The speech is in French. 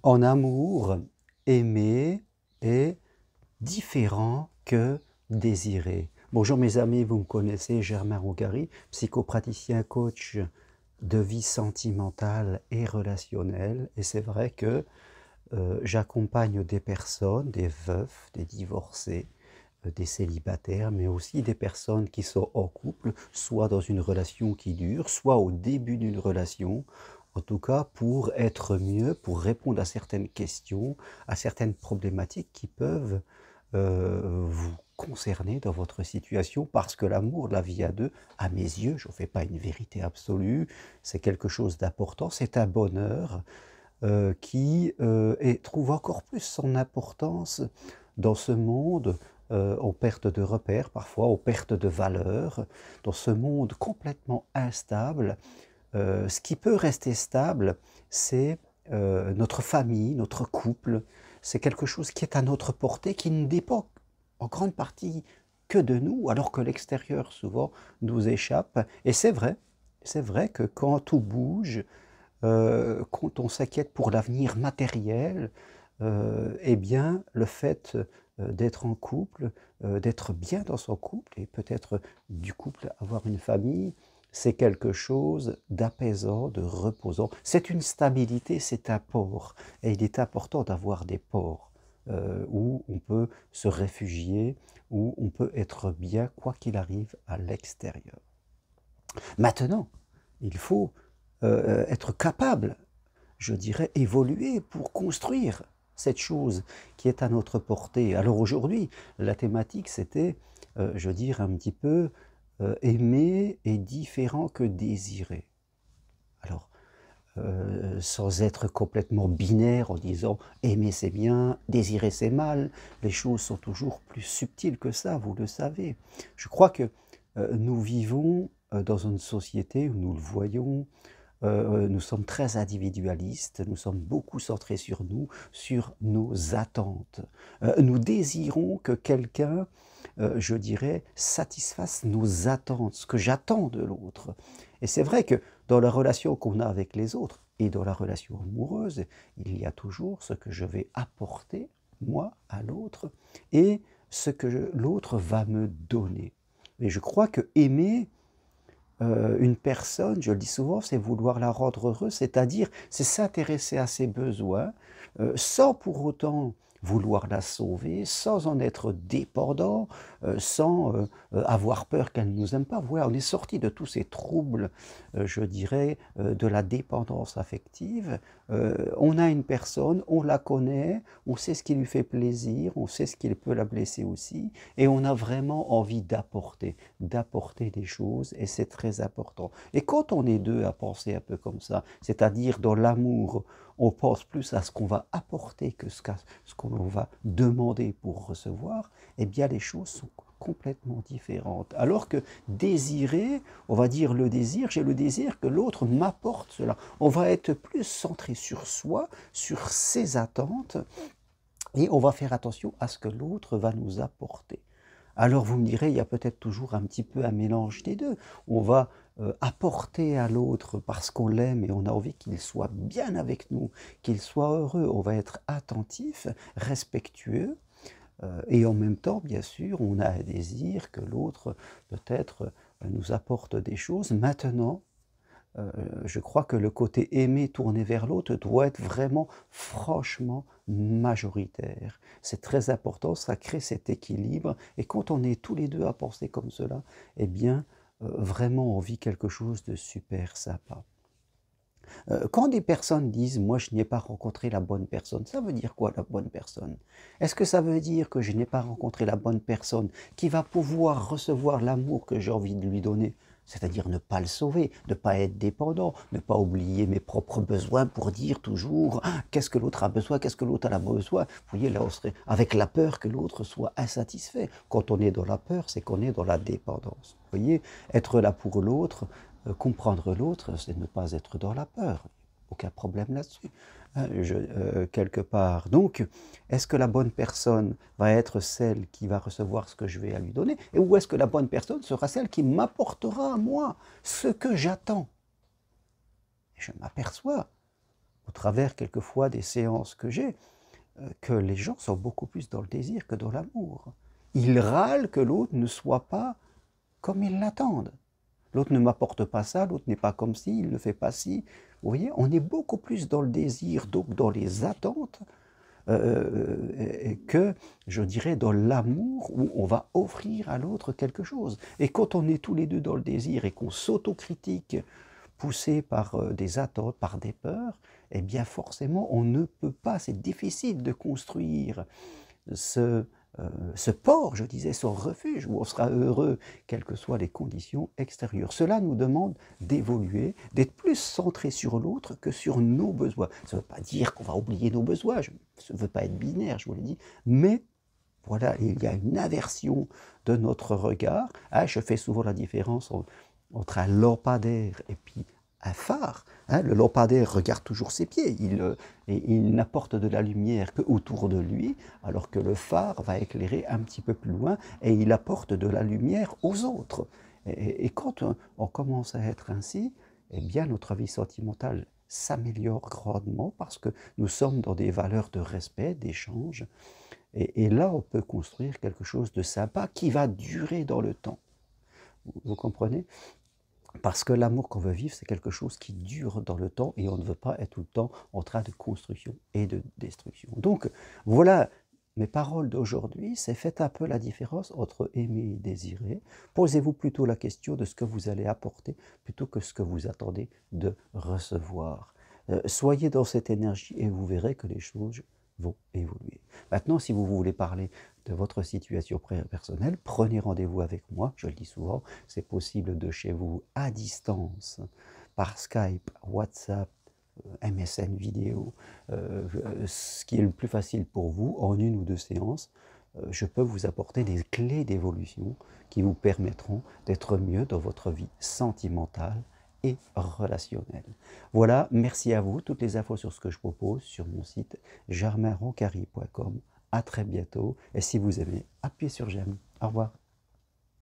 En amour, aimer est différent que désirer. Bonjour mes amis, vous me connaissez, Germain Rogari, psychopraticien, coach de vie sentimentale et relationnelle. Et c'est vrai que j'accompagne des personnes, des veufs, des divorcés, des célibataires, mais aussi des personnes qui sont en couple, soit dans une relation qui dure, soit au début d'une relation, en tout cas pour être mieux, pour répondre à certaines questions, à certaines problématiques qui peuvent vous concerner dans votre situation, parce que l'amour, la vie à deux, à mes yeux, je ne fais pas une vérité absolue, c'est quelque chose d'important, c'est un bonheur qui trouve encore plus son importance dans ce monde aux pertes de repères, parfois aux pertes de valeurs, dans ce monde complètement instable. Ce qui peut rester stable, c'est notre famille, notre couple. C'est quelque chose qui est à notre portée, qui ne dépend en grande partie que de nous, alors que l'extérieur souvent nous échappe. Et c'est vrai que quand tout bouge, quand on s'inquiète pour l'avenir matériel, eh bien, le fait d'être en couple, d'être bien dans son couple, et peut-être du couple avoir une famille, c'est quelque chose d'apaisant, de reposant. C'est une stabilité, c'est un port. Et il est important d'avoir des ports où on peut se réfugier, où on peut être bien, quoi qu'il arrive, à l'extérieur. Maintenant, il faut être capable, je dirais, évoluer pour construire cette chose qui est à notre portée. Alors aujourd'hui, la thématique, c'était, je dirais, un petit peu aimer est différent que désirer. Alors, sans être complètement binaire en disant aimer c'est bien, désirer c'est mal, les choses sont toujours plus subtiles que ça, vous le savez. Je crois que nous vivons dans une société où nous le voyons, nous sommes très individualistes, nous sommes beaucoup centrés sur nos attentes. Nous désirons que quelqu'un, je dirais, satisfasse nos attentes, ce que j'attends de l'autre. Et c'est vrai que dans la relation qu'on a avec les autres et dans la relation amoureuse, il y a toujours ce que je vais apporter, moi, à l'autre, et ce que l'autre va me donner. Et je crois que aimer, une personne, je le dis souvent, c'est vouloir la rendre heureuse, c'est-à-dire c'est s'intéresser à ses besoins, sans pour autant vouloir la sauver, sans en être dépendant, sans avoir peur qu'elle ne nous aime pas. Voilà, on est sorti de tous ces troubles, je dirais, de la dépendance affective. On a une personne, on la connaît, on sait ce qui lui fait plaisir, on sait ce qui peut la blesser aussi, et on a vraiment envie d'apporter des choses, et c'est très important. Et quand on est deux à penser un peu comme ça, c'est-à-dire dans l'amour, on pense plus à ce qu'on va apporter que ce qu'on va demander pour recevoir, eh bien les choses sont complètement différentes. Alors que désirer, on va dire le désir, j'ai le désir que l'autre m'apporte cela. On va être plus centré sur soi, sur ses attentes, et on va faire attention à ce que l'autre va nous apporter. Alors vous me direz, il y a peut-être toujours un petit peu un mélange des deux. On va apporter à l'autre parce qu'on l'aime et on a envie qu'il soit bien avec nous, qu'il soit heureux. On va être attentif, respectueux, et en même temps, bien sûr, on a un désir que l'autre peut-être nous apporte des choses. Maintenant, je crois que le côté aimer tourné vers l'autre doit être vraiment franchement majoritaire. C'est très important, ça crée cet équilibre, et quand on est tous les deux à penser comme cela, eh bien, vraiment on vit quelque chose de super sympa. Quand des personnes disent: «Moi je n'ai pas rencontré la bonne personne», ça veut dire quoi la bonne personne? Est-ce que ça veut dire que je n'ai pas rencontré la bonne personne qui va pouvoir recevoir l'amour que j'ai envie de lui donner? C'est-à-dire ne pas le sauver, ne pas être dépendant, ne pas oublier mes propres besoins pour dire toujours: «Ah, qu'est-ce que l'autre a besoin? Qu'est-ce que l'autre a besoin?» Vous voyez, là on serait avec la peur que l'autre soit insatisfait. Quand on est dans la peur, c'est qu'on est dans la dépendance. Vous voyez? Être là pour l'autre, comprendre l'autre, c'est ne pas être dans la peur. Aucun problème là-dessus. Hein, quelque part. Donc, est-ce que la bonne personne va être celle qui va recevoir ce que je vais à lui donner, ou est-ce que la bonne personne sera celle qui m'apportera à moi ce que j'attends? Je m'aperçois au travers quelquefois des séances que j'ai, que les gens sont beaucoup plus dans le désir que dans l'amour. Ils râlent que l'autre ne soit pas comme ils l'attendent. L'autre ne m'apporte pas ça, l'autre n'est pas comme ci, il ne fait pas ci. Vous voyez, on est beaucoup plus dans le désir, donc dans les attentes, que, je dirais, dans l'amour où on va offrir à l'autre quelque chose. Et quand on est tous les deux dans le désir et qu'on s'autocritique, poussé par des attentes, par des peurs, eh bien forcément on ne peut pas, c'est difficile de construire ce, ce port, je disais, ce refuge où on sera heureux, quelles que soient les conditions extérieures. Cela nous demande d'évoluer, d'être plus centré sur l'autre que sur nos besoins. Ça ne veut pas dire qu'on va oublier nos besoins, je ne veux pas être binaire, je vous l'ai dit, mais voilà, il y a une aversion de notre regard. Ah, je fais souvent la différence entre un lampadaire et puis un phare. Hein, le lampadaire regarde toujours ses pieds, il n'apporte de la lumière qu'autour de lui, alors que le phare va éclairer un petit peu plus loin et il apporte de la lumière aux autres. Et quand on commence à être ainsi, eh bien notre vie sentimentale s'améliore grandement parce que nous sommes dans des valeurs de respect, d'échange. Et là, on peut construire quelque chose de sympa qui va durer dans le temps. Vous comprenez? Parce que l'amour qu'on veut vivre, c'est quelque chose qui dure dans le temps et on ne veut pas être tout le temps en train de construction et de destruction. Donc voilà, mes paroles d'aujourd'hui, c'est faites un peu la différence entre aimer et désirer. Posez-vous plutôt la question de ce que vous allez apporter plutôt que ce que vous attendez de recevoir. Soyez dans cette énergie et vous verrez que les choses vont évoluer. Maintenant, si vous voulez parler de votre situation personnelle, prenez rendez-vous avec moi, je le dis souvent, c'est possible de chez vous à distance, par Skype, WhatsApp, MSN vidéo, ce qui est le plus facile pour vous, en 1 ou 2 séances, je peux vous apporter des clés d'évolution qui vous permettront d'être mieux dans votre vie sentimentale et relationnelle. Voilà, merci à vous. Toutes les infos sur ce que je propose sur mon site germainroncari.com. À très bientôt. Et si vous aimez, appuyez sur j'aime. Au revoir.